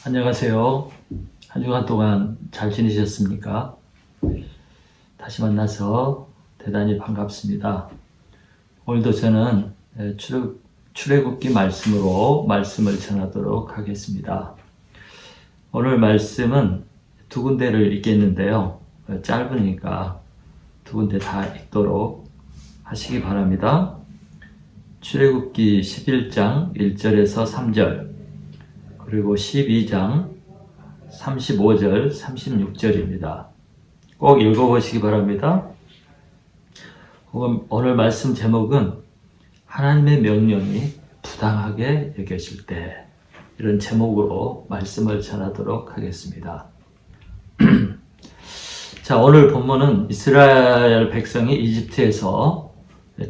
안녕하세요. 한 주간 동안 잘 지내셨습니까? 다시 만나서 대단히 반갑습니다. 오늘도 저는 출애굽기 말씀으로 말씀을 전하도록 하겠습니다. 오늘 말씀은 두 군데를 읽겠는데요. 짧으니까 두 군데 다 읽도록 하시기 바랍니다. 출애굽기 11장 1절에서 3절 그리고 12장 35절, 36절입니다. 꼭 읽어보시기 바랍니다. 오늘 말씀 제목은 하나님의 명령이 부당하게 여겨질 때, 이런 제목으로 말씀을 전하도록 하겠습니다. 자, 오늘 본문은 이스라엘 백성이 이집트에서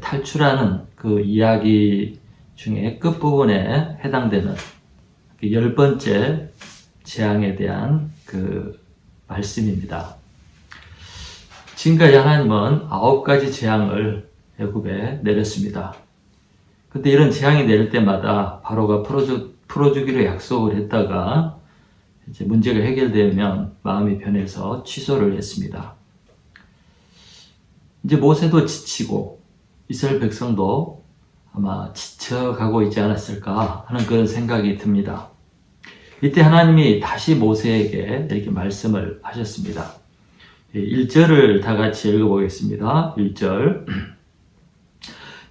탈출하는 그 이야기 중에 끝부분에 해당되는 10번째 재앙에 대한 그 말씀입니다. 지금까지 하나님은 9가지 재앙을 애굽에 내렸습니다. 근데 이런 재앙이 내릴 때마다 바로가 풀어주기로 약속을 했다가 이제 문제가 해결되면 마음이 변해서 취소를 했습니다. 이제 모세도 지치고 이스라엘 백성도 아마 지쳐가고 있지 않았을까 하는 그런 생각이 듭니다. 이때 하나님이 다시 모세에게 이렇게 말씀을 하셨습니다. 1절을 다 같이 읽어보겠습니다. 1절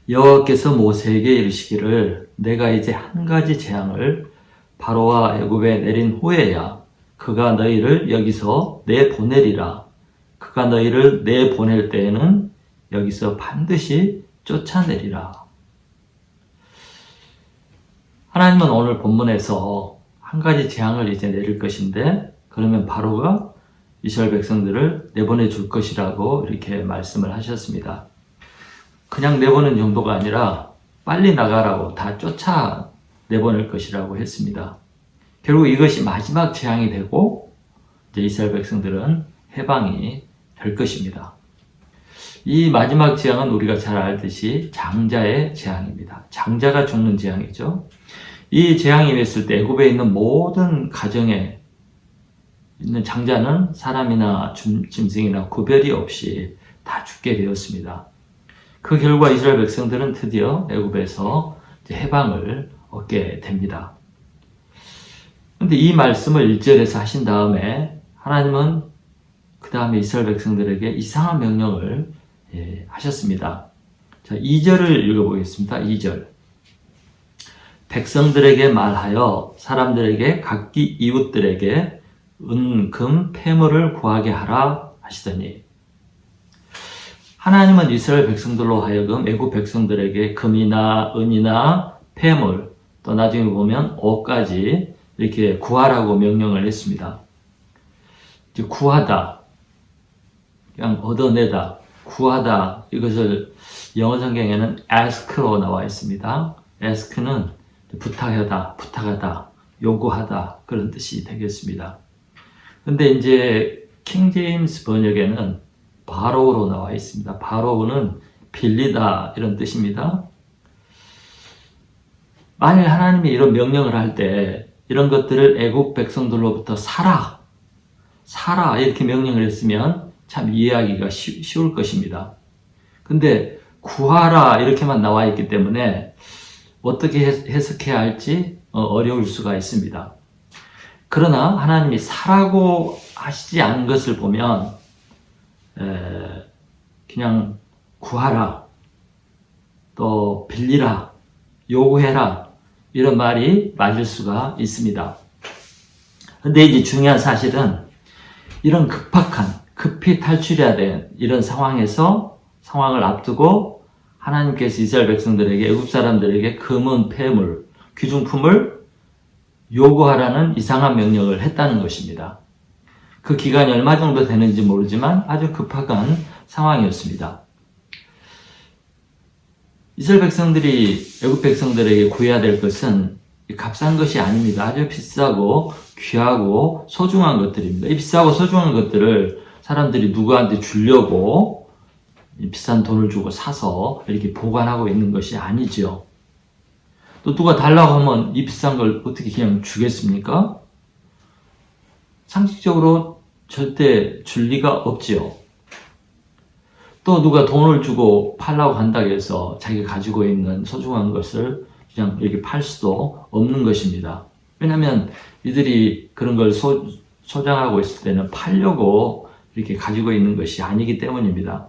여호와께서 모세에게 이르시기를 내가 이제 한 가지 재앙을 바로와 애굽에 내린 후에야 그가 너희를 여기서 내보내리라. 그가 너희를 내보낼 때에는 여기서 반드시 쫓아내리라. 하나님은 오늘 본문에서 한 가지 재앙을 이제 내릴 것인데, 그러면 바로가 이스라엘 백성들을 내보내 줄 것이라고 이렇게 말씀을 하셨습니다. 그냥 내보낸 정도가 아니라 빨리 나가라고 다 쫓아 내보낼 것이라고 했습니다. 결국 이것이 마지막 재앙이 되고 이제 이스라엘 백성들은 해방이 될 것입니다. 이 마지막 재앙은 우리가 잘 알듯이 장자의 재앙입니다. 장자가 죽는 재앙이죠. 이 재앙이 임했을 때 애굽에 있는 모든 가정에 있는 장자는 사람이나 짐승이나 구별이 없이 다 죽게 되었습니다. 그 결과 이스라엘 백성들은 드디어 애굽에서 해방을 얻게 됩니다. 그런데 이 말씀을 1절에서 하신 다음에 하나님은 그 다음에 이스라엘 백성들에게 이상한 명령을 하셨습니다. 자, 2절을 읽어보겠습니다. 2절 백성들에게 말하여 사람들에게 각기 이웃들에게 은, 금, 폐물을 구하게 하라 하시더니, 하나님은 이스라엘 백성들로 하여금 애굽 백성들에게 금이나 은이나 폐물, 또 나중에 보면 옷까지 이렇게 구하라고 명령을 했습니다. 이제 구하다, 그냥 얻어내다, 구하다, 이것을 영어 성경에는 ask로 나와 있습니다. ask는 부탁하다, 요구하다, 그런 뜻이 되겠습니다. 근데 이제 킹제임스 번역에는 바로우로 나와 있습니다. 바로우는 빌리다, 이런 뜻입니다. 만일 하나님이 이런 명령을 할 때 이런 것들을 애국 백성들로부터 사라 이렇게 명령을 했으면 참 이해하기가 쉬울 것입니다. 근데 구하라 이렇게만 나와 있기 때문에 어떻게 해석해야 할지 어려울 수가 있습니다. 그러나 하나님이 사라고 하시지 않은 것을 보면 그냥 구하라, 또 빌리라, 요구해라, 이런 말이 맞을 수가 있습니다. 근데 이제 중요한 사실은 이런 급히 탈출해야 되는 이런 상황을 앞두고 하나님께서 이스라엘 백성들에게, 애굽 사람들에게 금은, 폐물, 귀중품을 요구하라는 이상한 명령을 했다는 것입니다. 그 기간이 얼마 정도 되는지 모르지만 아주 급박한 상황이었습니다. 이스라엘 백성들이 애굽 백성들에게 구해야 될 것은 값싼 것이 아닙니다. 아주 비싸고 귀하고 소중한 것들입니다. 이 비싸고 소중한 것들을 사람들이 누구한테 주려고 비싼 돈을 주고 사서 이렇게 보관하고 있는 것이 아니죠. 또 누가 달라고 하면 이 비싼 걸 어떻게 그냥 주겠습니까? 상식적으로 절대 줄 리가 없지요. 또 누가 돈을 주고 팔라고 한다고 해서 자기가 가지고 있는 소중한 것을 그냥 이렇게 팔 수도 없는 것입니다. 왜냐하면 이들이 그런 걸 소장하고 있을 때는 팔려고 이렇게 가지고 있는 것이 아니기 때문입니다.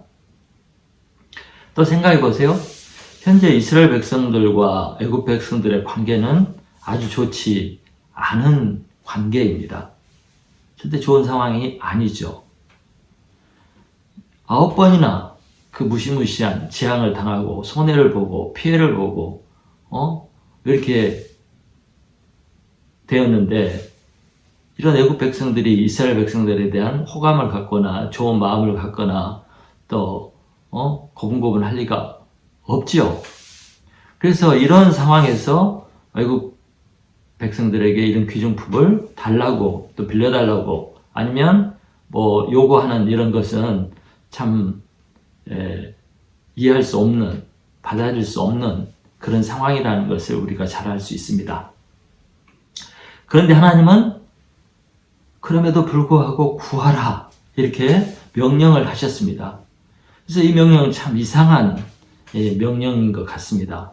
또 생각해 보세요. 현재 이스라엘 백성들과 애굽 백성들의 관계는 아주 좋지 않은 관계입니다. 절대 좋은 상황이 아니죠. 9번이나 그 무시무시한 재앙을 당하고 손해를 보고 피해를 보고 이렇게 되었는데, 이런 애굽 백성들이 이스라엘 백성들에 대한 호감을 갖거나 좋은 마음을 갖거나 또 고분고분 할 리가 없지요. 그래서 이런 상황에서 애굽 백성들에게 이런 귀중품을 달라고 또 빌려달라고 아니면 뭐 요구하는 이런 것은 참 이해할 수 없는, 받아들일 수 없는 그런 상황이라는 것을 우리가 잘 알 수 있습니다. 그런데 하나님은 그럼에도 불구하고 구하라 이렇게 명령을 하셨습니다. 그래서 이 명령은 참 이상한 명령인 것 같습니다.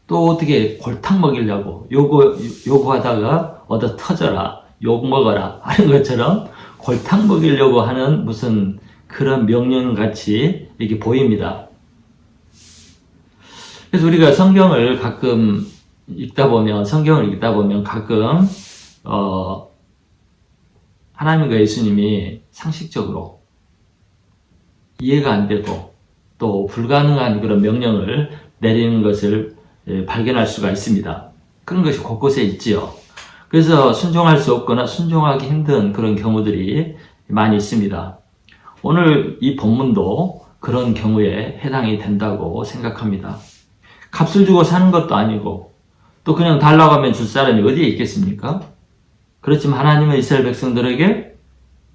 또 어떻게 골탕 먹이려고 요구하다가 얻어 터져라, 욕 먹어라 하는 것처럼 골탕 먹이려고 하는 무슨 그런 명령 같이 이렇게 보입니다. 그래서 우리가 성경을 읽다 보면 가끔 하나님과 예수님이 상식적으로 이해가 안 되고 또 불가능한 그런 명령을 내리는 것을 발견할 수가 있습니다. 그런 것이 곳곳에 있지요. 그래서 순종할 수 없거나 순종하기 힘든 그런 경우들이 많이 있습니다. 오늘 이 본문도 그런 경우에 해당이 된다고 생각합니다. 값을 주고 사는 것도 아니고 또 그냥 달라고 하면 줄 사람이 어디에 있겠습니까? 그렇지만 하나님은 이스라엘 백성들에게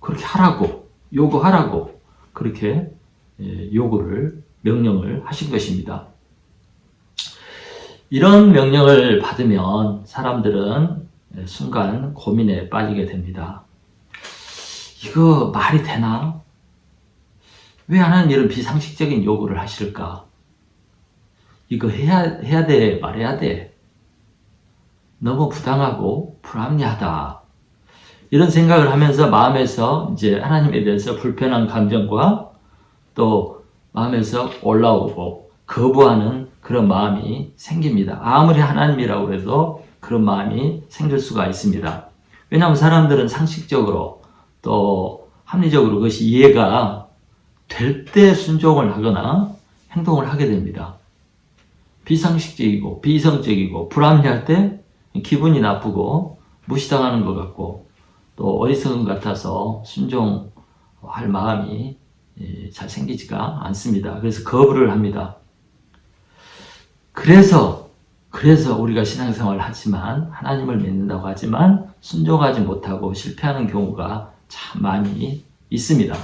그렇게 하라고, 요구하라고 그렇게 명령을 하신 것입니다. 이런 명령을 받으면 사람들은 순간 고민에 빠지게 됩니다. 이거 말이 되나? 왜 하나님 이런 비상식적인 요구를 하실까? 이거 해야 돼, 말해야 돼. 너무 부당하고 불합리하다. 이런 생각을 하면서 마음에서 이제 하나님에 대해서 불편한 감정과 또 마음에서 올라오고 거부하는 그런 마음이 생깁니다. 아무리 하나님이라고 해도 그런 마음이 생길 수가 있습니다. 왜냐하면 사람들은 상식적으로 또 합리적으로 그것이 이해가 될 때 순종을 하거나 행동을 하게 됩니다. 비상식적이고 비이성적이고 불합리할 때 기분이 나쁘고 무시당하는 것 같고 또 어리석은 것 같아서 순종할 마음이 잘 생기지가 않습니다. 그래서 거부를 합니다. 그래서 우리가 신앙생활을 하지만 하나님을 믿는다고 하지만 순종하지 못하고 실패하는 경우가 참 많이 있습니다.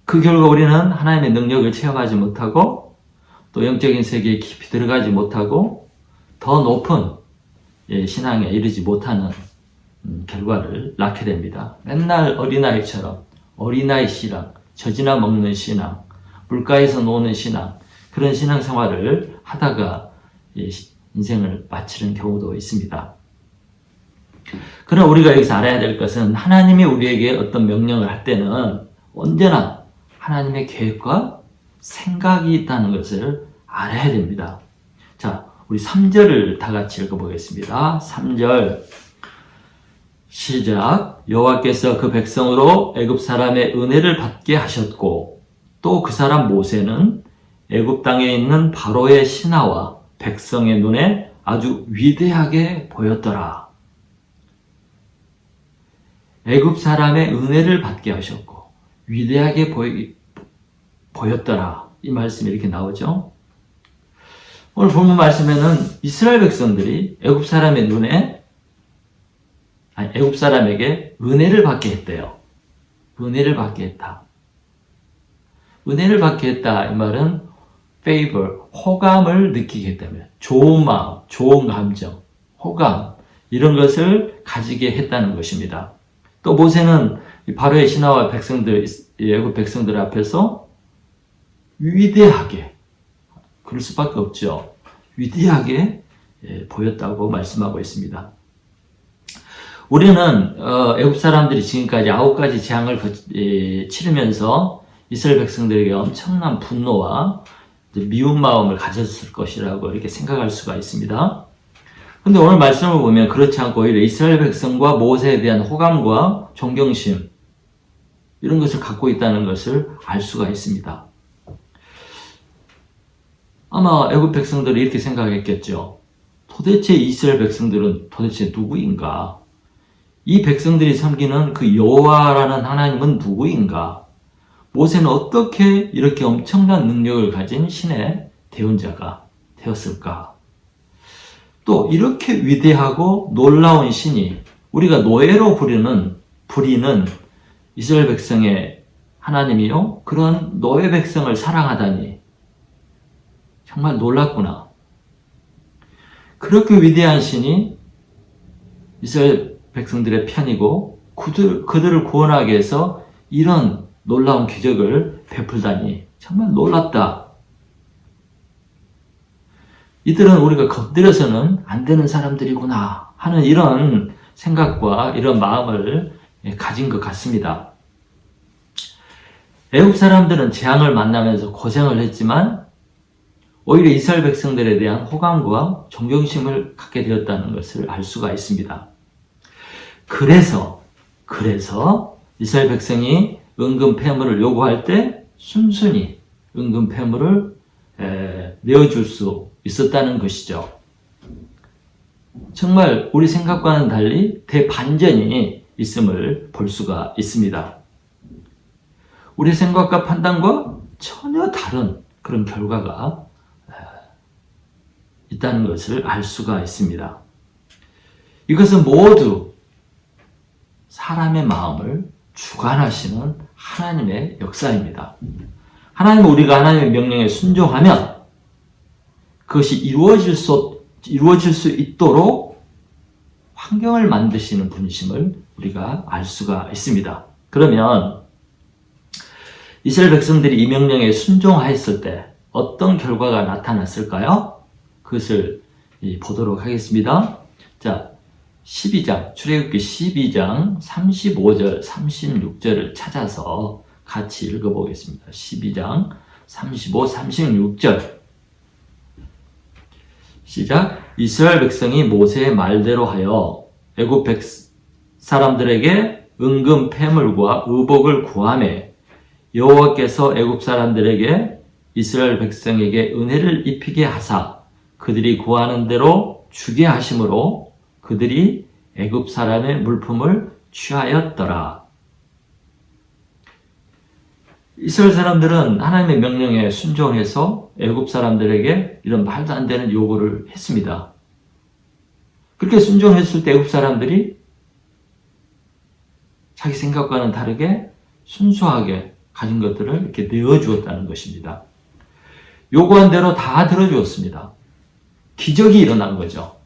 그 결과 우리는 하나님의 능력을 체험하지 못하고 또 영적인 세계에 깊이 들어가지 못하고 더 높은 신앙에 이르지 못하는 결과를 낳게 됩니다. 맨날 어린아이처럼 어린아이 신앙, 젖이나 먹는 신앙, 물가에서 노는 신앙, 그런 신앙생활을 하다가 인생을 마치는 경우도 있습니다. 그러나 우리가 여기서 알아야 될 것은 하나님이 우리에게 어떤 명령을 할 때는 언제나 하나님의 계획과 생각이 있다는 것을 알아야 됩니다. 자, 우리 3절을 다 같이 읽어보겠습니다. 3절 시작. 여호와께서 그 백성으로 애굽 사람의 은혜를 받게 하셨고 또 그 사람 모세는 애굽 땅에 있는 바로의 신하와 백성의 눈에 아주 위대하게 보였더라. 애굽 사람의 은혜를 받게 하셨고 위대하게 보였더라. 이 말씀이 이렇게 나오죠. 오늘 본문 말씀에는 이스라엘 백성들이 애굽 사람에게 은혜를 받게 했대요. 은혜를 받게 했다. 은혜를 받게 했다. 이 말은 favor, 호감을 느끼게 했다면 좋은 마음, 좋은 감정, 호감 이런 것을 가지게 했다는 것입니다. 또 모세는 바로의 신하와 백성들, 애굽 백성들 앞에서 위대하게, 그럴 수밖에 없죠. 위대하게 보였다고 말씀하고 있습니다. 우리는 애굽 사람들이 지금까지 9가지 재앙을 치르면서 이스라엘 백성들에게 엄청난 분노와 미운 마음을 가졌을 것이라고 이렇게 생각할 수가 있습니다. 근데 오늘 말씀을 보면 그렇지 않고 오히려 이스라엘 백성과 모세에 대한 호감과 존경심, 이런 것을 갖고 있다는 것을 알 수가 있습니다. 아마 애굽 백성들이 이렇게 생각했겠죠. 도대체 이스라엘 백성들은 도대체 누구인가? 이 백성들이 섬기는 그 여호와라는 하나님은 누구인가? 모세는 어떻게 이렇게 엄청난 능력을 가진 신의 대언자가 되었을까? 또 이렇게 위대하고 놀라운 신이 우리가 노예로 부리는 이스라엘 백성의 하나님이요, 그런 노예 백성을 사랑하다니 정말 놀랍구나. 그렇게 위대한 신이 이스라엘 백성들의 편이고 그들을 구원하기 위해서 이런 놀라운 기적을 베풀다니 정말 놀랍다. 이들은 우리가 건드려서는 안 되는 사람들이구나 하는 이런 생각과 이런 마음을 가진 것 같습니다. 애굽 사람들은 재앙을 만나면서 고생을 했지만 오히려 이스라엘 백성들에 대한 호감과 존경심을 갖게 되었다는 것을 알 수가 있습니다. 그래서 이스라엘 백성이 은금 폐물을 요구할 때 순순히 은금 폐물을 내어줄 수 있었다는 것이죠. 정말 우리 생각과는 달리 대반전이 있음을 볼 수가 있습니다. 우리 생각과 판단과 전혀 다른 그런 결과가 있다는 것을 알 수가 있습니다. 이것은 모두 사람의 마음을 주관하시는 하나님의 역사입니다. 하나님은 우리가 하나님의 명령에 순종하면 그것이 이루어질 수 있도록 환경을 만드시는 분이심을 우리가 알 수가 있습니다. 그러면 이스라엘 백성들이 이 명령에 순종하였을 때 어떤 결과가 나타났을까요? 그것을 보도록 하겠습니다. 자, 12장, 출애굽기 12장 35절, 36절을 찾아서 같이 읽어보겠습니다. 12장 35, 36절 시작. 이스라엘 백성이 모세의 말대로 하여 애굽 사람들에게 은금 폐물과 의복을 구하매 여호와께서 애굽 사람들에게 이스라엘 백성에게 은혜를 입히게 하사 그들이 구하는 대로 주게 하심으로 그들이 애굽 사람의 물품을 취하였더라. 이스라엘 사람들은 하나님의 명령에 순종해서 애굽 사람들에게 이런 말도 안 되는 요구를 했습니다. 그렇게 순종했을 때 애굽 사람들이 자기 생각과는 다르게 순수하게 가진 것들을 이렇게 내어주었다는 것입니다. 요구한 대로 다 들어주었습니다. 기적이 일어난 거죠.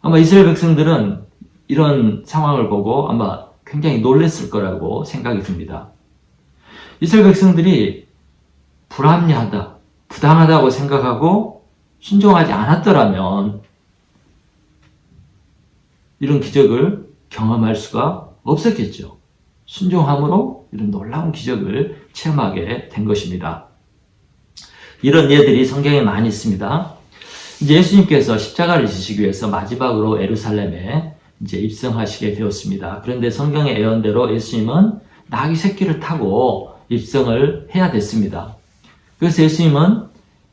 아마 이스라엘 백성들은 이런 상황을 보고 아마 굉장히 놀랐을 거라고 생각이 듭니다. 이스라엘 백성들이 불합리하다, 부당하다고 생각하고 순종하지 않았더라면 이런 기적을 경험할 수가 없었겠죠. 순종함으로 이런 놀라운 기적을 체험하게 된 것입니다. 이런 예들이 성경에 많이 있습니다. 이제 예수님께서 십자가를 지시기 위해서 마지막으로 예루살렘에 이제 입성하시게 되었습니다. 그런데 성경의 예언대로 예수님은 나귀 새끼를 타고 입성을 해야 됐습니다. 그래서 예수님은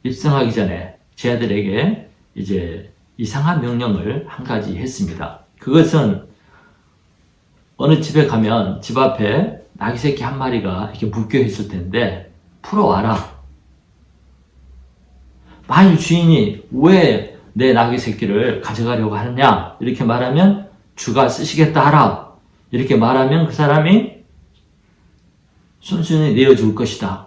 입성하기 전에 제 아들에게 이제 이상한 명령을 한 가지 했습니다. 그것은 어느 집에 가면 집 앞에 나귀 새끼 한 마리가 이렇게 묶여 있을 텐데 풀어와라. 만일 주인이 왜 내 나귀 새끼를 가져가려고 하느냐 이렇게 말하면 주가 쓰시겠다 하라. 이렇게 말하면 그 사람이 순순히 내어줄 것이다.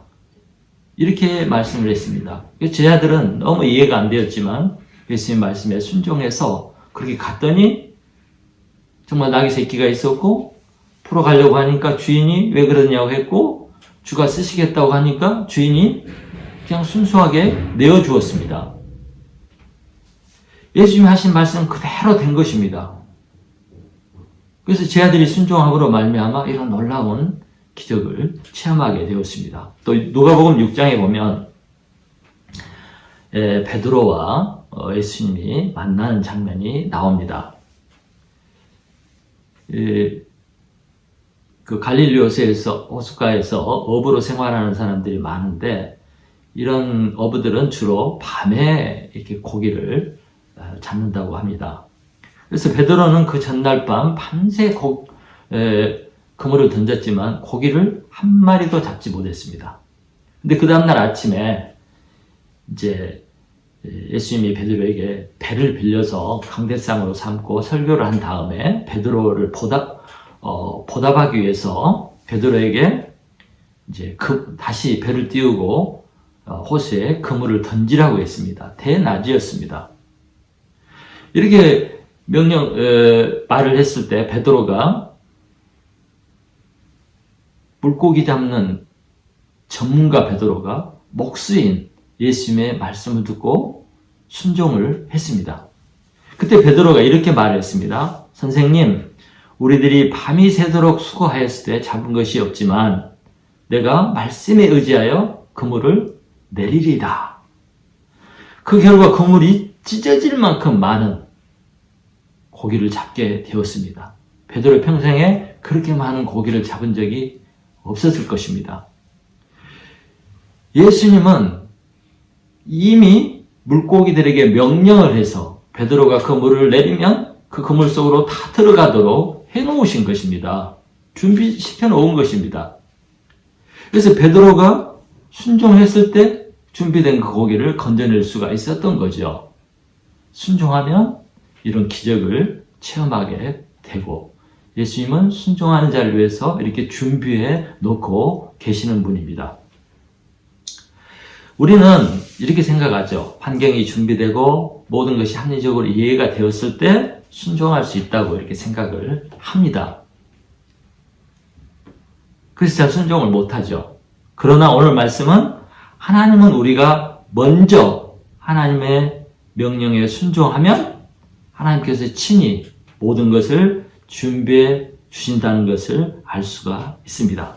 이렇게 말씀을 했습니다. 제 아들은 너무 이해가 안 되었지만 예수님 말씀에 순종해서 그렇게 갔더니 정말 낙이 새끼가 있었고 풀어가려고 하니까 주인이 왜 그러냐고 했고 주가 쓰시겠다고 하니까 주인이 그냥 순수하게 내어주었습니다. 예수님이 하신 말씀 그대로 된 것입니다. 그래서 제 아들이 순종함으로 말미암아 이런 놀라운 기적을 체험하게 되었습니다. 또 누가복음 6장에 보면 베드로와 예수님이 만나는 장면이 나옵니다. 그 갈릴리 호숫가에서 어부로 생활하는 사람들이 많은데 이런 어부들은 주로 밤에 이렇게 고기를 잡는다고 합니다. 그래서 베드로는 그 전날 밤 밤새 그물을 던졌지만 고기를 한 마리도 잡지 못했습니다. 근데 그 다음날 아침에 이제 예수님이 베드로에게 배를 빌려서 강대상으로 삼고 설교를 한 다음에 베드로를 보답하기 위해서 베드로에게 이제 다시 배를 띄우고 호수에 그물을 던지라고 했습니다. 대낮이었습니다. 이렇게 말을 했을 때 베드로가 물고기 잡는 전문가 베드로가 목수인 예수님의 말씀을 듣고 순종을 했습니다. 그때 베드로가 이렇게 말했습니다. 선생님, 우리들이 밤이 새도록 수고하였을 때 잡은 것이 없지만 내가 말씀에 의지하여 그물을 내리리다. 그 결과 그물이 찢어질 만큼 많은 고기를 잡게 되었습니다. 베드로 평생에 그렇게 많은 고기를 잡은 적이 없었을 것입니다. 예수님은 이미 물고기들에게 명령을 해서 베드로가 그 물을 내리면 그 그물 속으로 다 들어가도록 해놓으신 것입니다. 준비시켜 놓은 것입니다. 그래서 베드로가 순종했을 때 준비된 그 고기를 건져낼 수가 있었던 거죠. 순종하면 이런 기적을 체험하게 되고 예수님은 순종하는 자를 위해서 이렇게 준비해 놓고 계시는 분입니다. 우리는 이렇게 생각하죠. 환경이 준비되고 모든 것이 합리적으로 이해가 되었을 때 순종할 수 있다고 이렇게 생각을 합니다. 그래서 잘 순종을 못하죠. 그러나 오늘 말씀은 하나님은 우리가 먼저 하나님의 명령에 순종하면 하나님께서 친히 모든 것을 준비해 주신다는 것을 알 수가 있습니다.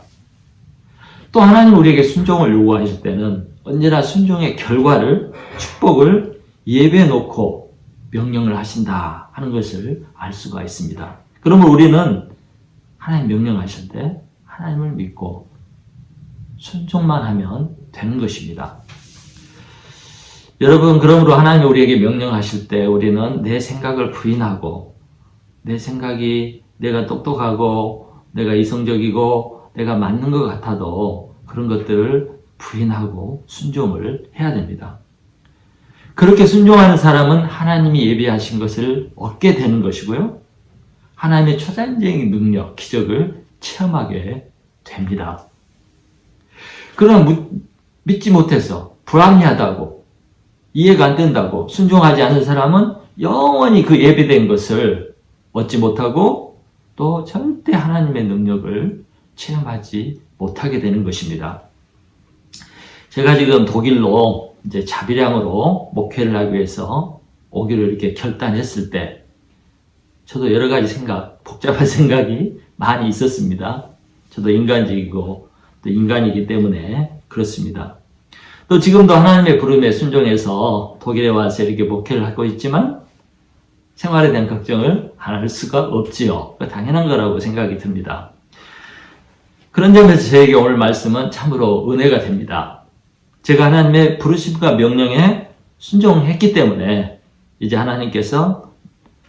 또 하나님 우리에게 순종을 요구하실 때는 언제나 순종의 결과를, 축복을 예배해 놓고 명령을 하신다 하는 것을 알 수가 있습니다. 그러면 우리는 하나님 명령하실 때 하나님을 믿고 순종만 하면 되는 것입니다. 여러분, 그러므로 하나님이 우리에게 명령하실 때 우리는 내 생각을 부인하고 내 생각이 내가 똑똑하고 내가 이성적이고 내가 맞는 것 같아도 그런 것들을 부인하고 순종을 해야 됩니다. 그렇게 순종하는 사람은 하나님이 예비하신 것을 얻게 되는 것이고요. 하나님의 초자연적인 능력, 기적을 체험하게 됩니다. 그러나 믿지 못해서 불합리하다고 이해가 안 된다고 순종하지 않는 사람은 영원히 그 예비된 것을 얻지 못하고 또 절대 하나님의 능력을 체험하지 못하게 되는 것입니다. 제가 지금 독일로 이제 자비량으로 목회를 하기 위해서 오기로 이렇게 결단했을 때 저도 여러 가지 복잡한 생각이 많이 있었습니다. 저도 인간적이고 또 인간이기 때문에 그렇습니다. 또 지금도 하나님의 부름에 순종해서 독일에 와서 이렇게 목회를 하고 있지만 생활에 대한 걱정을 안 할 수가 없지요. 당연한 거라고 생각이 듭니다. 그런 점에서 저에게 오늘 말씀은 참으로 은혜가 됩니다. 제가 하나님의 부르심과 명령에 순종했기 때문에 이제 하나님께서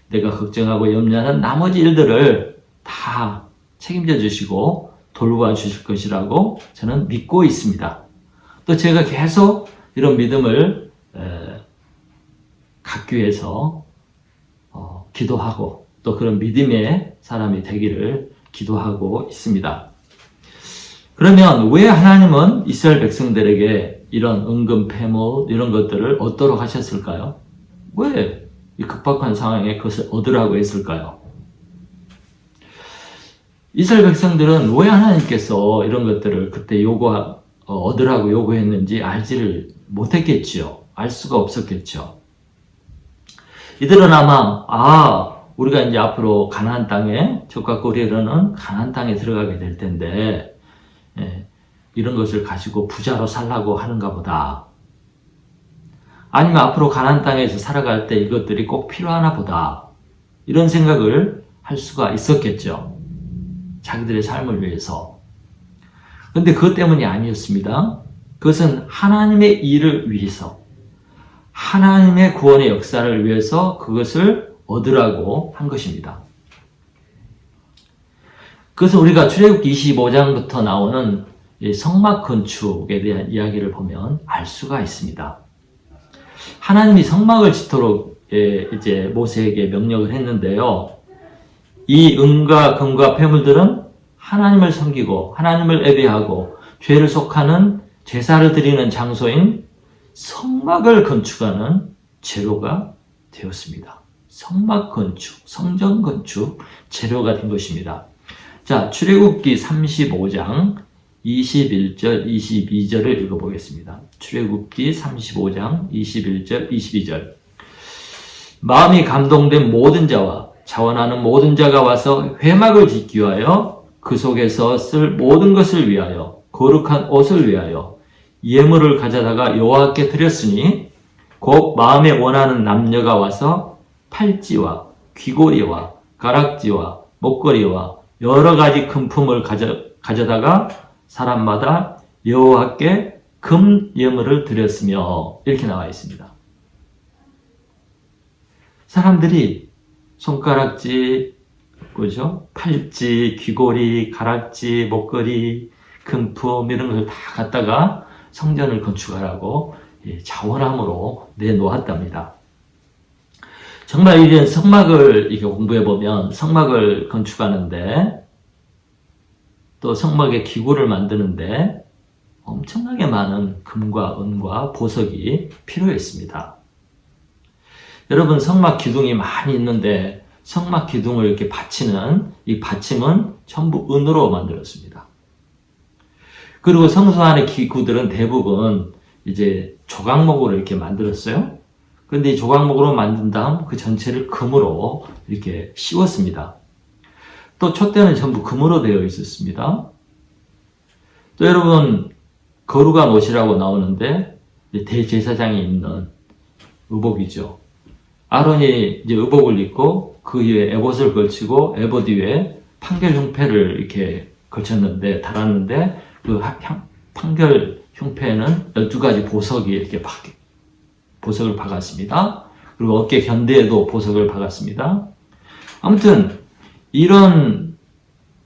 내가 걱정하고 염려하는 나머지 일들을 다 책임져 주시고 돌보아 주실 것이라고 저는 믿고 있습니다. 또 제가 계속 이런 믿음을 갖기 위해서 기도하고 또 그런 믿음의 사람이 되기를 기도하고 있습니다. 그러면 왜 하나님은 이스라엘 백성들에게 이런 은금, 폐모 이런 것들을 얻도록 하셨을까요? 왜? 이 급박한 상황에 그것을 얻으라고 했을까요? 이스라엘 백성들은 왜 하나님께서 이런 것들을 그때 얻으라고 요구했는지 알지를 못했겠지요. 알 수가 없었겠죠. 이들은 아마 우리가 이제 앞으로 가나안 땅에 적과 고리로는 가나안 땅에 들어가게 될 텐데 이런 것을 가지고 부자로 살라고 하는가 보다. 아니면 앞으로 가나안 땅에서 살아갈 때 이것들이 꼭 필요하나 보다. 이런 생각을 할 수가 있었겠죠. 자기들의 삶을 위해서. 그런데 그것 때문이 아니었습니다. 그것은 하나님의 일을 위해서, 하나님의 구원의 역사를 위해서 그것을 얻으라고 한 것입니다. 그래서 우리가 출애굽기 25장부터 나오는 성막 건축에 대한 이야기를 보면 알 수가 있습니다. 하나님이 성막을 짓도록 이제 모세에게 명령을 했는데요. 이 은과 금과 폐물들은 하나님을 섬기고 하나님을 예배하고 죄를 속하는 제사를 드리는 장소인 성막을 건축하는 재료가 되었습니다. 성막 건축, 성전 건축 재료가 된 것입니다. 자, 출애굽기 35장 21절, 22절을 읽어보겠습니다. 출애굽기 35장 21절, 22절. 마음이 감동된 모든 자와 자원하는 모든 자가 와서 회막을 짓기 위하여 그 속에서 쓸 모든 것을 위하여 거룩한 옷을 위하여 예물을 가져다가 여호와께 드렸으니 곧 마음에 원하는 남녀가 와서 팔찌와 귀고리와 가락지와 목걸이와 여러 가지 금품을 가져다가 사람마다 여호와께 금 예물을 드렸으며 이렇게 나와 있습니다. 사람들이 손가락지, 그죠? 팔찌, 귀고리, 가락지, 목걸이, 금품 이런 걸 다 갖다가 성전을 건축하라고 자원함으로 내놓았답니다. 정말 이런 성막을 이렇게 공부해 보면 성막을 건축하는데 또 성막의 기구를 만드는데 엄청나게 많은 금과 은과 보석이 필요했습니다. 여러분 성막 기둥이 많이 있는데 성막 기둥을 이렇게 받치는 이 받침은 전부 은으로 만들었습니다. 그리고 성소 안의 기구들은 대부분 이제 조각목으로 이렇게 만들었어요. 그런데 이 조각목으로 만든 다음 그 전체를 금으로 이렇게 씌웠습니다. 또 촛대는 전부 금으로 되어 있었습니다. 또 여러분 거룩한 옷이라고 나오는데 대제사장이 입는 의복이죠. 아론이 이제 의복을 입고 그 위에 에봇을 걸치고 에봇 위에 판결 흉패를 이렇게 걸쳤는데 달았는데 그 판결 흉패에는 12가지 보석이 이렇게 보석을 박았습니다. 그리고 어깨 견대에도 보석을 박았습니다. 아무튼 이런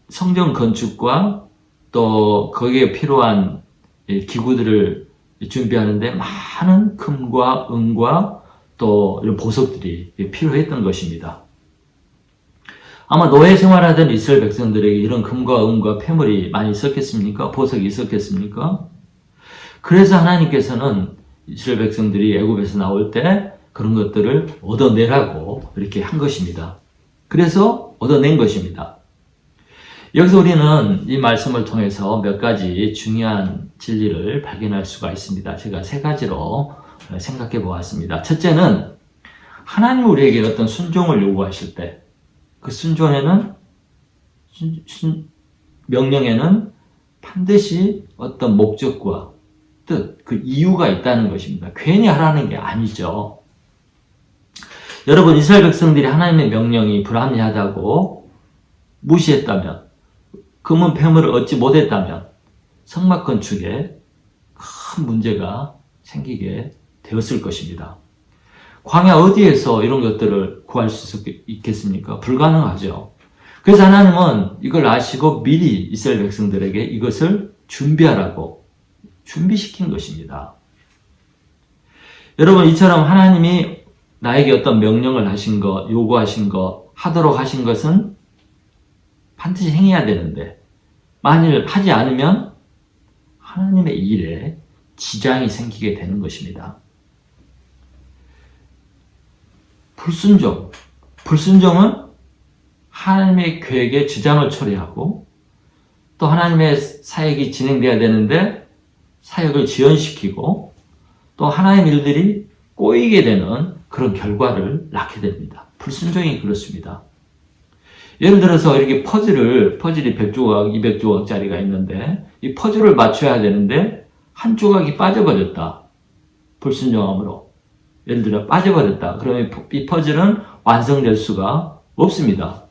성전 건축과 또 거기에 필요한 기구들을 준비하는데 많은 금과 은과 또 이런 보석들이 필요했던 것입니다. 아마 노예 생활하던 이스라엘 백성들에게 이런 금과 은과 폐물이 많이 있었겠습니까? 보석이 있었겠습니까? 그래서 하나님께서는 이스라엘 백성들이 애굽에서 나올 때 그런 것들을 얻어내라고 이렇게 한 것입니다. 그래서 얻어낸 것입니다. 여기서 우리는 이 말씀을 통해서 몇 가지 중요한 진리를 발견할 수가 있습니다. 제가 세 가지로 생각해 보았습니다. 첫째는 하나님 우리에게 어떤 순종을 요구하실 때 그 순종에는 명령에는 반드시 어떤 목적과 뜻, 그 이유가 있다는 것입니다. 괜히 하라는 게 아니죠. 여러분 이스라엘 백성들이 하나님의 명령이 불합리하다고 무시했다면 금은 폐물을 얻지 못했다면 성막 건축에 큰 문제가 생기게 되었을 것입니다. 광야 어디에서 이런 것들을 구할 수 있겠습니까? 불가능하죠. 그래서 하나님은 이걸 아시고 미리 이스라엘 백성들에게 이것을 준비하라고 준비시킨 것입니다. 여러분 이처럼 하나님이 나에게 어떤 명령을 하신 것, 요구하신 것, 하도록 하신 것은 반드시 행해야 되는데 만일 하지 않으면 하나님의 일에 지장이 생기게 되는 것입니다. 불순종. 불순종은 하나님의 계획에 주장을 초래하고 또 하나님의 사역이 진행돼야 되는데 사역을 지연시키고 또 하나님의 일들이 꼬이게 되는 그런 결과를 낳게 됩니다. 불순종이 그렇습니다. 예를 들어서 이렇게 퍼즐이 100조각, 200조각짜리가 있는데 이 퍼즐을 맞춰야 되는데 한 조각이 빠져버렸다. 불순종함으로. 예를 들어 빠져버렸다. 그러면 이 퍼즐은 완성될 수가 없습니다.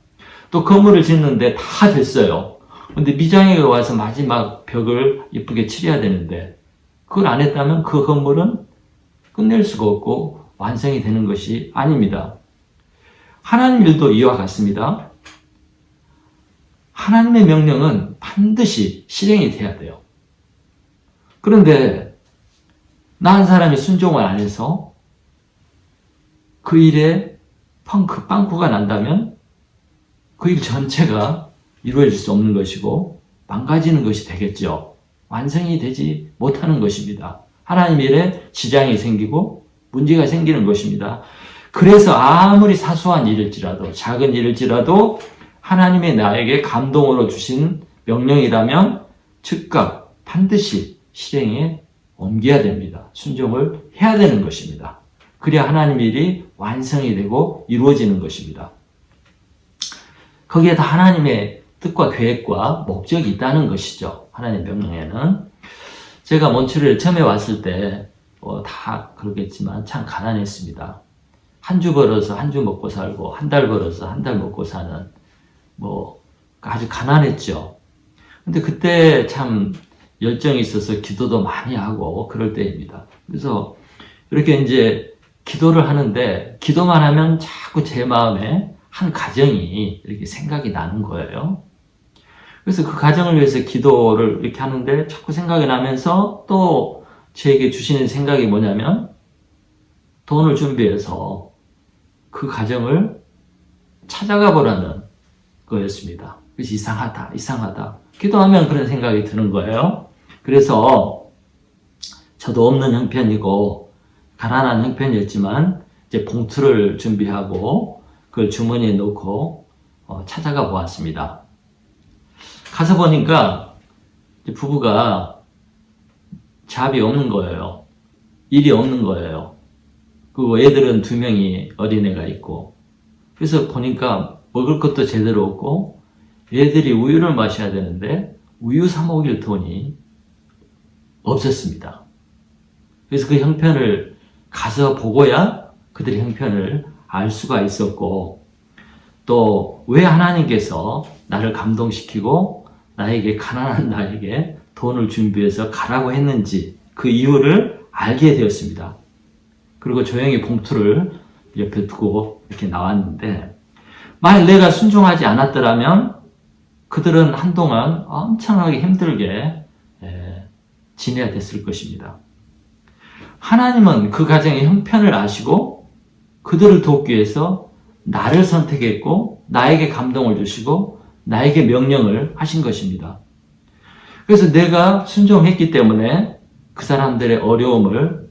또 건물을 짓는데 다 됐어요. 근데 미장이가 와서 마지막 벽을 이쁘게 칠해야 되는데 그걸 안 했다면 그 건물은 끝낼 수가 없고 완성이 되는 것이 아닙니다. 하나님 일도 이와 같습니다. 하나님의 명령은 반드시 실행이 돼야 돼요. 그런데 나 한 사람이 순종을 안 해서 그 일에 빵꾸가 난다면 그 일 전체가 이루어질 수 없는 것이고 망가지는 것이 되겠죠. 완성이 되지 못하는 것입니다. 하나님 일에 지장이 생기고 문제가 생기는 것입니다. 그래서 아무리 사소한 일일지라도 작은 일일지라도 하나님의 나에게 감동으로 주신 명령이라면 즉각 반드시 실행에 옮겨야 됩니다. 순종을 해야 되는 것입니다. 그래야 하나님 일이 완성이 되고 이루어지는 것입니다. 거기에 다 하나님의 뜻과 계획과 목적이 있다는 것이죠. 하나님의 명령에는. 제가 몬트리올에 처음에 왔을 때 다 그러겠지만 참 가난했습니다. 한 주 벌어서 한 주 먹고 살고 한 달 벌어서 한 달 먹고 사는 아주 가난했죠. 근데 그때 참 열정이 있어서 기도도 많이 하고 그럴 때입니다. 그래서 이렇게 이제 기도를 하는데 기도만 하면 자꾸 제 마음에 한 가정이 이렇게 생각이 나는 거예요. 그래서 그 가정을 위해서 기도를 이렇게 하는데 자꾸 생각이 나면서 또 저에게 주시는 생각이 뭐냐면 돈을 준비해서 그 가정을 찾아가 보라는 거였습니다. 그래서 이상하다. 기도하면 그런 생각이 드는 거예요. 그래서 저도 없는 형편이고 가난한 형편이었지만 이제 봉투를 준비하고 그걸 주머니에 넣고 찾아가 보았습니다. 가서 보니까 부부가 잡이 없는 거예요. 일이 없는 거예요. 그리고 애들은 2명이 어린애가 있고 그래서 보니까 먹을 것도 제대로 없고 애들이 우유를 마셔야 되는데 우유 사 먹일 돈이 없었습니다. 그래서 그 형편을 가서 보고야 그들의 형편을 알 수가 있었고 또 왜 하나님께서 나를 감동시키고 나에게 가난한 나에게 돈을 준비해서 가라고 했는지 그 이유를 알게 되었습니다. 그리고 조용히 봉투를 옆에 두고 이렇게 나왔는데 만약 내가 순종하지 않았더라면 그들은 한동안 엄청나게 힘들게 지내야 됐을 것입니다. 하나님은 그 가정의 형편을 아시고 그들을 돕기 위해서 나를 선택했고 나에게 감동을 주시고 나에게 명령을 하신 것입니다. 그래서 내가 순종했기 때문에 그 사람들의 어려움을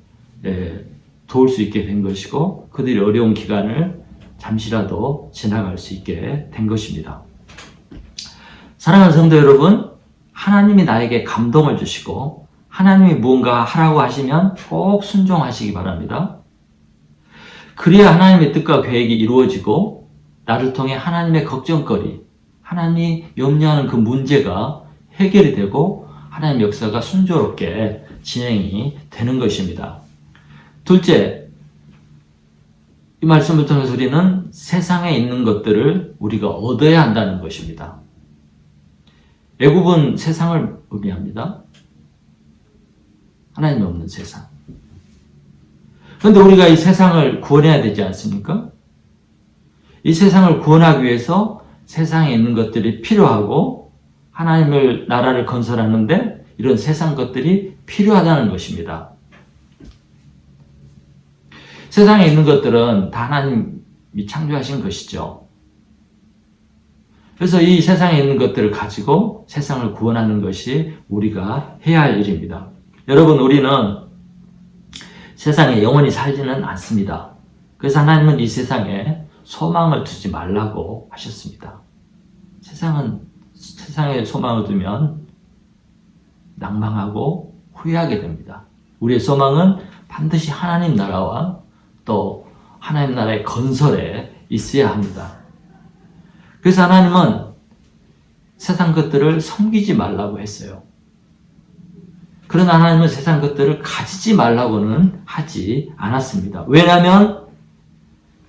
도울 수 있게 된 것이고 그들의 어려운 기간을 잠시라도 지나갈 수 있게 된 것입니다. 사랑하는 성도 여러분, 하나님이 나에게 감동을 주시고 하나님이 무언가 하라고 하시면 꼭 순종하시기 바랍니다. 그래야 하나님의 뜻과 계획이 이루어지고 나를 통해 하나님의 걱정거리, 하나님이 염려하는 그 문제가 해결이 되고 하나님의 역사가 순조롭게 진행이 되는 것입니다. 둘째, 이 말씀을 통해서 우리는 세상에 있는 것들을 우리가 얻어야 한다는 것입니다. 애굽은 세상을 의미합니다. 하나님이 없는 세상. 그런데 우리가 이 세상을 구원해야 되지 않습니까? 이 세상을 구원하기 위해서 세상에 있는 것들이 필요하고 하나님의 나라를 건설하는데 이런 세상 것들이 필요하다는 것입니다. 세상에 있는 것들은 다 하나님이 창조하신 것이죠. 그래서 이 세상에 있는 것들을 가지고 세상을 구원하는 것이 우리가 해야 할 일입니다. 여러분, 우리는 세상에 영원히 살지는 않습니다. 그래서 하나님은 이 세상에 소망을 두지 말라고 하셨습니다. 세상에 소망을 두면 낭망하고 후회하게 됩니다. 우리의 소망은 반드시 하나님 나라와 또 하나님 나라의 건설에 있어야 합니다. 그래서 하나님은 세상 것들을 섬기지 말라고 했어요. 그러나 하나님은 세상 것들을 가지지 말라고는 하지 않았습니다. 왜냐하면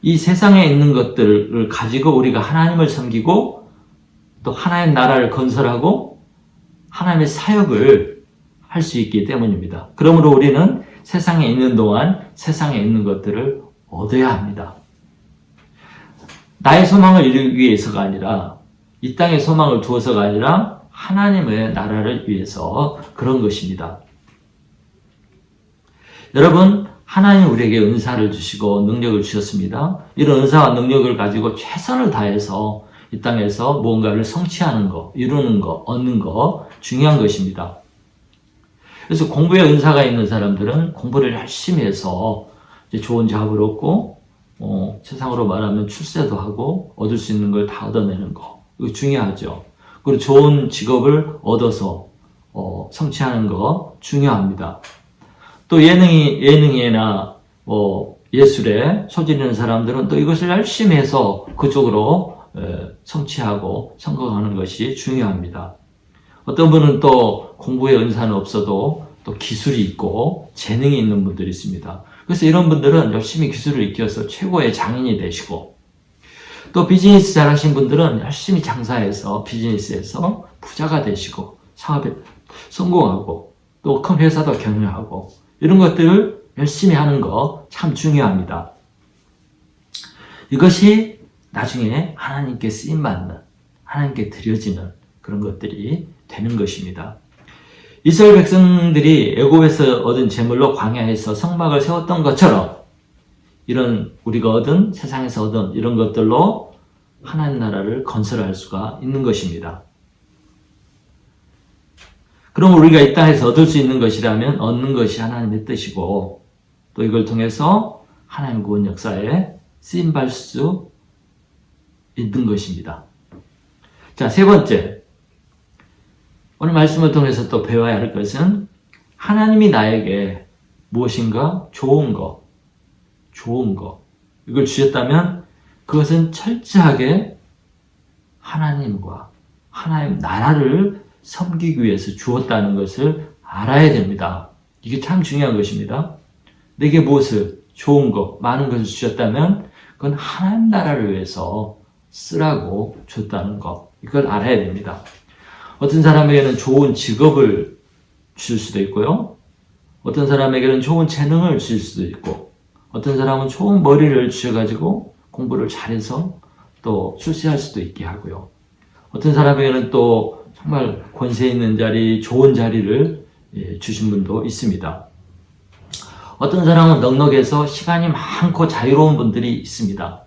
이 세상에 있는 것들을 가지고 우리가 하나님을 섬기고 또 하나님 나라를 건설하고 하나님의 사역을 할 수 있기 때문입니다. 그러므로 우리는 세상에 있는 동안 세상에 있는 것들을 얻어야 합니다. 나의 소망을 이루기 위해서가 아니라 이 땅에 소망을 두어서가 아니라 하나님의 나라를 위해서 그런 것입니다. 여러분, 하나님 우리에게 은사를 주시고 능력을 주셨습니다. 이런 은사와 능력을 가지고 최선을 다해서 이 땅에서 무언가를 성취하는 거, 이루는 거, 얻는 거 중요한 것입니다. 그래서 공부에 은사가 있는 사람들은 공부를 열심히 해서 이제 좋은 잡을 얻고 세상으로 말하면 출세도 하고 얻을 수 있는 걸 다 얻어내는 거, 이거 중요하죠. 그리고 좋은 직업을 얻어서 성취하는 거 중요합니다. 또 예능이나 예술에 소질 있는 사람들은 또 이것을 열심히 해서 그쪽으로 성취하고 성공하는 것이 중요합니다. 어떤 분은 또 공부에 은사는 없어도 또 기술이 있고 재능이 있는 분들이 있습니다. 그래서 이런 분들은 열심히 기술을 익혀서 최고의 장인이 되시고, 또 비즈니스 잘하신 분들은 열심히 장사해서 비즈니스에서 부자가 되시고 사업에 성공하고 또 큰 회사도 경영하고, 이런 것들을 열심히 하는 거 참 중요합니다. 이것이 나중에 하나님께 쓰임받는, 하나님께 드려지는 그런 것들이 되는 것입니다. 이스라엘 백성들이 애굽에서 얻은 재물로 광야에서 성막을 세웠던 것처럼 이런 우리가 얻은, 세상에서 얻은 이런 것들로 하나님 나라를 건설할 수가 있는 것입니다. 그럼 우리가 이 땅에서 얻을 수 있는 것이라면 얻는 것이 하나님의 뜻이고, 또 이걸 통해서 하나님 구원 역사에 쓰임받을 수 있는 것입니다. 자, 세 번째, 오늘 말씀을 통해서 또 배워야 할 것은 하나님이 나에게 무엇인가 좋은 거, 이걸 주셨다면 그것은 철저하게 하나님과 하나님 나라를 섬기기 위해서 주었다는 것을 알아야 됩니다. 이게 참 중요한 것입니다. 내게 무엇을, 좋은 거, 많은 것을 주셨다면 그건 하나님 나라를 위해서 쓰라고 줬다는 것, 이걸 알아야 됩니다. 어떤 사람에게는 좋은 직업을 줄 수도 있고요. 어떤 사람에게는 좋은 재능을 줄 수도 있고, 어떤 사람은 좋은 머리를 주셔가지고 공부를 잘해서 또 출세할 수도 있게 하고요. 어떤 사람에게는 또 정말 권세 있는 자리, 좋은 자리를 주신 분도 있습니다. 어떤 사람은 넉넉해서 시간이 많고 자유로운 분들이 있습니다.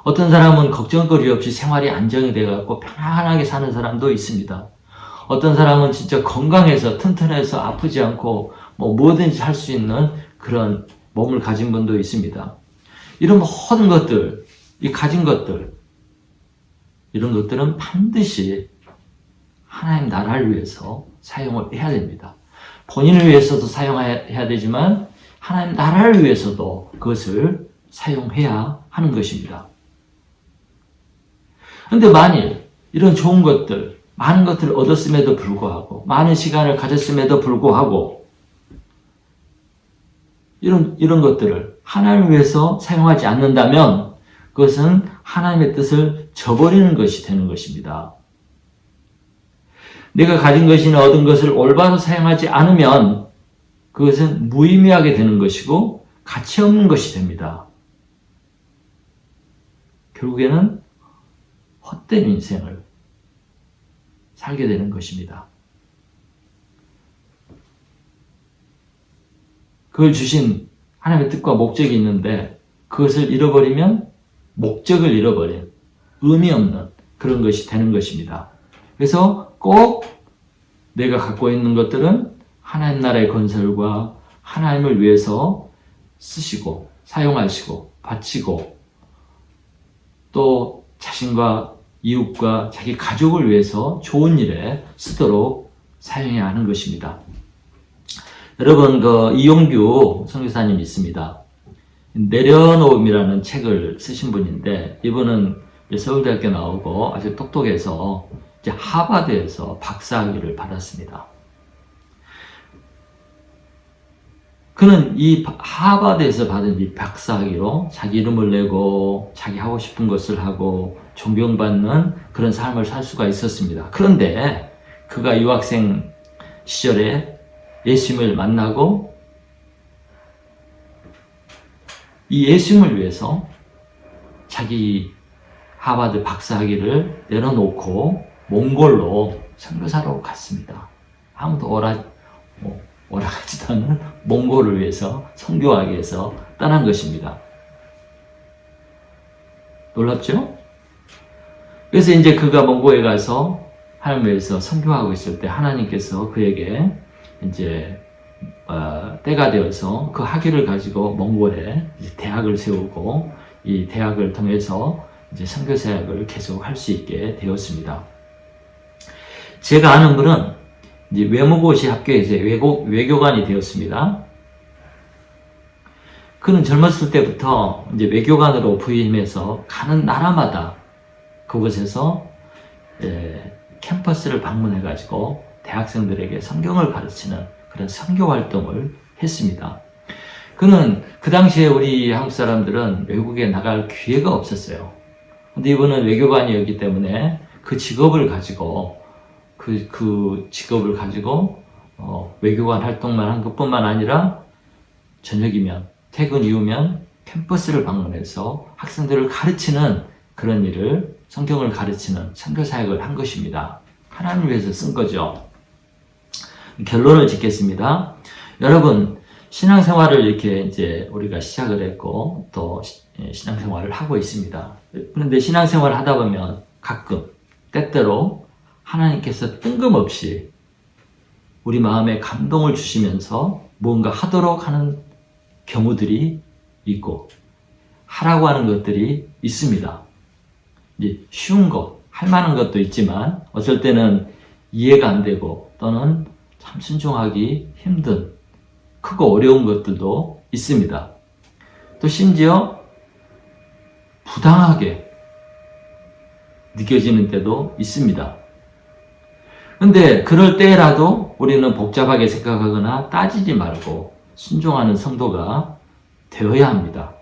어떤 사람은 걱정거리 없이 생활이 안정이 돼갖고 편안하게 사는 사람도 있습니다. 어떤 사람은 진짜 건강해서 튼튼해서 아프지 않고 뭐든지 할 수 있는 그런 몸을 가진 분도 있습니다. 이런 모든 것들, 이 가진 것들, 이런 것들은 반드시 하나님 나라를 위해서 사용을 해야 됩니다. 본인을 위해서도 사용해야 되지만 하나님 나라를 위해서도 그것을 사용해야 하는 것입니다. 그런데 만일 이런 좋은 것들, 많은 것들을 얻었음에도 불구하고, 많은 시간을 가졌음에도 불구하고 이런 것들을 하나님을 위해서 사용하지 않는다면 그것은 하나님의 뜻을 저버리는 것이 되는 것입니다. 내가 가진 것이나 얻은 것을 올바로 사용하지 않으면 그것은 무의미하게 되는 것이고 가치 없는 것이 됩니다. 결국에는 헛된 인생을 살게 되는 것입니다. 그걸 주신 하나님의 뜻과 목적이 있는데 그것을 잃어버리면 목적을 잃어버린 의미 없는 그런 것이 되는 것입니다. 그래서 꼭 내가 갖고 있는 것들은 하나님 나라의 건설과 하나님을 위해서 쓰시고 사용하시고 바치고 또 자신과 이웃과 자기 가족을 위해서 좋은 일에 쓰도록 사용해야 하는 것입니다. 여러분, 이용규 선교사님이 있습니다. 내려놓음이라는 책을 쓰신 분인데, 이분은 서울대학교 나오고 아주 똑똑해서 이제 하버드에서 박사학위를 받았습니다. 그는 이 하버드에서 받은 이 박사학위로 자기 이름을 내고 자기 하고 싶은 것을 하고 존경받는 그런 삶을 살 수가 있었습니다. 그런데 그가 유학생 시절에 예수님을 만나고 이 예수님을 위해서 자기 하버드 박사학위를 내려놓고 몽골로 선교사로 갔습니다. 아무도 오락하지도 않은 몽골을 위해서 선교하기 위해서 떠난 것입니다. 놀랍죠? 그래서 이제 그가 몽골에 가서 하나님을 위해서 선교하고 있을 때 하나님께서 그에게 이제 때가 되어서 그 학위를 가지고 몽골에 대학을 세우고 이 대학을 통해서 이제 선교 사역을 계속 할 수 있게 되었습니다. 제가 아는 분은 이제 외모고시 학교에서 외교관이 되었습니다. 그는 젊었을 때부터 이제 외교관으로 부임해서 가는 나라마다 그곳에서 캠퍼스를 방문해가지고 대학생들에게 성경을 가르치는 그런 선교 활동을 했습니다. 그는 그 당시에 우리 한국 사람들은 외국에 나갈 기회가 없었어요. 근데 이분은 외교관이었기 때문에 그 직업을 가지고 그 직업을 가지고 외교관 활동만 한 것뿐만 아니라 저녁이면 퇴근 이후면 캠퍼스를 방문해서 학생들을 가르치는 그런 일을 성경을 가르치는 선교 사역을 한 것입니다. 하나님을 위해서 쓴 거죠. 결론을 짓겠습니다. 여러분, 신앙생활을 이렇게 이제 우리가 시작을 했고 또 신앙생활을 하고 있습니다. 그런데 신앙생활을 하다 보면 가끔 때때로 하나님께서 뜬금없이 우리 마음에 감동을 주시면서 뭔가 하도록 하는 경우들이 있고 하라고 하는 것들이 있습니다. 이제 쉬운 거, 할 만한 것도 있지만 어쩔 때는 이해가 안 되고 또는 참 순종하기 힘든 크고 어려운 것들도 있습니다. 또 심지어 부당하게 느껴지는 때도 있습니다. 근데 그럴 때라도 우리는 복잡하게 생각하거나 따지지 말고 순종하는 성도가 되어야 합니다.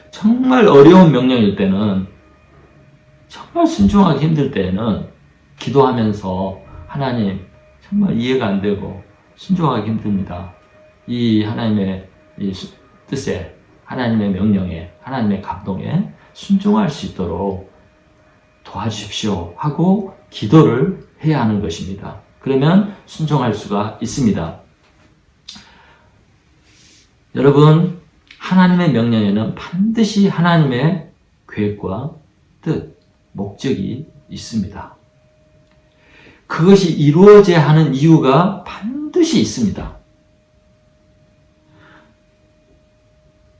정말 어려운 명령일 때는, 정말 순종하기 힘들 때는 기도하면서 하나님 정말 이해가 안 되고 순종하기 힘듭니다. 이 하나님의 이 뜻에, 하나님의 명령에, 하나님의 감동에 순종할 수 있도록 도와주십시오 하고 기도를 해야 하는 것입니다. 그러면 순종할 수가 있습니다. 여러분, 하나님의 명령에는 반드시 하나님의 계획과 뜻, 목적이 있습니다. 그것이 이루어져야 하는 이유가 반드시 있습니다.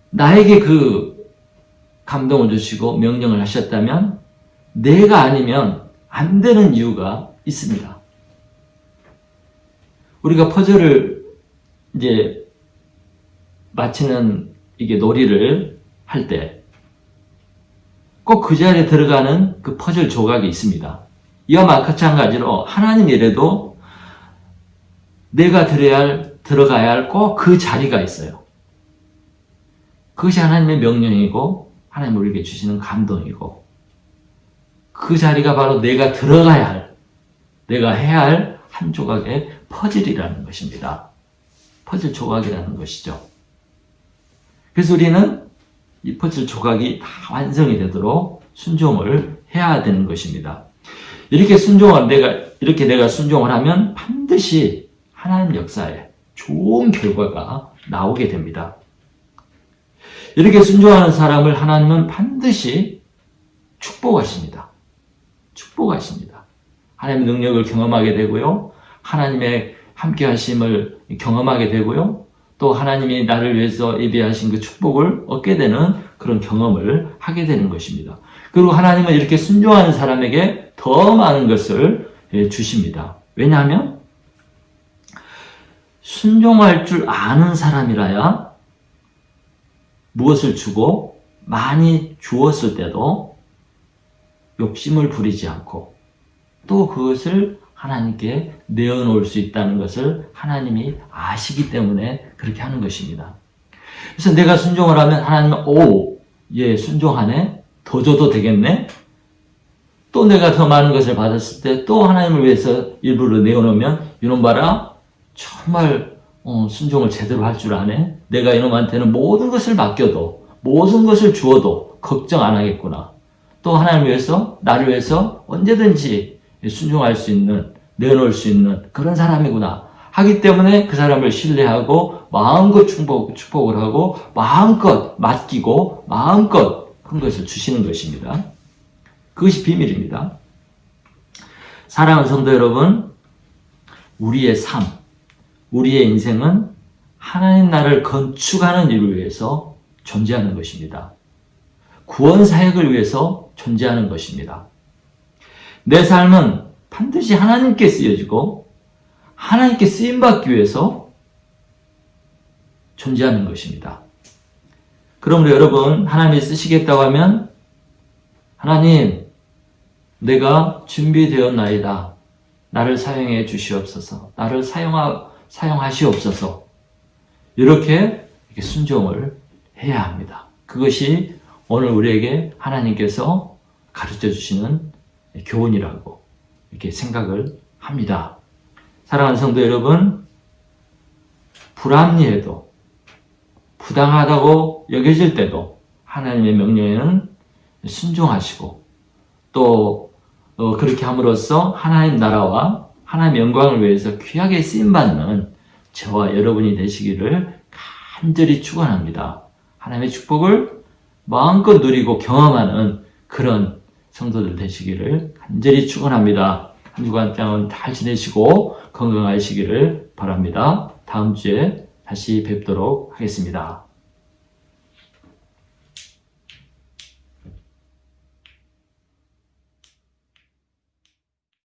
나에게 그 감동을 주시고 명령을 하셨다면 내가 아니면 안 되는 이유가 있습니다. 우리가 퍼즐을 이제 맞히는 이게 놀이를 할 때 꼭 그 자리에 들어가는 그 퍼즐 조각이 있습니다. 이와 마찬가지로 하나님 일에도 내가 들어가야 할 꼭 그 자리가 있어요. 그것이 하나님의 명령이고 하나님 우리에게 주시는 감동이고 그 자리가 바로 내가 들어가야 할, 내가 해야 할 한 조각의 퍼즐이라는 것입니다. 퍼즐 조각이라는 것이죠. 그래서 우리는 이 퍼즐 조각이 다 완성이 되도록 순종을 해야 되는 것입니다. 이렇게 내가 순종을 하면 반드시 하나님 역사에 좋은 결과가 나오게 됩니다. 이렇게 순종하는 사람을 하나님은 반드시 축복하십니다. 축복하십니다. 하나님의 능력을 경험하게 되고요. 하나님의 함께 하심을 경험하게 되고요. 또 하나님이 나를 위해서 예비하신 그 축복을 얻게 되는 그런 경험을 하게 되는 것입니다. 그리고 하나님은 이렇게 순종하는 사람에게 더 많은 것을 주십니다. 왜냐하면 순종할 줄 아는 사람이라야 무엇을 주고 많이 주었을 때도 욕심을 부리지 않고 또 그것을 하나님께 내어놓을 수 있다는 것을 하나님이 아시기 때문에 그렇게 하는 것입니다. 그래서 내가 순종을 하면 하나님은 얘 순종하네? 더 줘도 되겠네? 또 내가 더 많은 것을 받았을 때 또 하나님을 위해서 일부를 내어놓으면 이놈 봐라, 정말 순종을 제대로 할 줄 아네? 내가 이놈한테는 모든 것을 맡겨도 모든 것을 주어도 걱정 안 하겠구나. 또 하나님을 위해서 나를 위해서 언제든지 순종할 수 있는, 내어놓을 수 있는 그런 사람이구나 하기 때문에 그 사람을 신뢰하고 마음껏 축복을 하고 마음껏 맡기고 마음껏 큰 것을 주시는 것입니다. 그것이 비밀입니다. 사랑하는 성도 여러분, 우리의 삶, 우리의 인생은 하나님 나라를 건축하는 일을 위해서 존재하는 것입니다. 구원 사역을 위해서 존재하는 것입니다. 내 삶은 반드시 하나님께 쓰여지고 하나님께 쓰임받기 위해서 존재하는 것입니다. 그러므로 여러분, 하나님이 쓰시겠다고 하면 하나님, 내가 준비되었나이다. 나를 사용해 주시옵소서. 나를 사용하시옵소서. 이렇게 순종을 해야 합니다. 그것이 오늘 우리에게 하나님께서 가르쳐 주시는 교훈이라고 이렇게 생각을 합니다. 사랑하는 성도 여러분, 불합리해도 부당하다고 여겨질 때도 하나님의 명령에는 순종하시고 또 그렇게 함으로써 하나님 나라와 하나님의 영광을 위해서 귀하게 쓰임받는 저와 여러분이 되시기를 간절히 축원합니다. 하나님의 축복을 마음껏 누리고 경험하는 그런 성도들 되시기를 간절히 축원합니다. 한 주간 동안 잘 지내시고 건강하시기를 바랍니다. 다음 주에 다시 뵙도록 하겠습니다.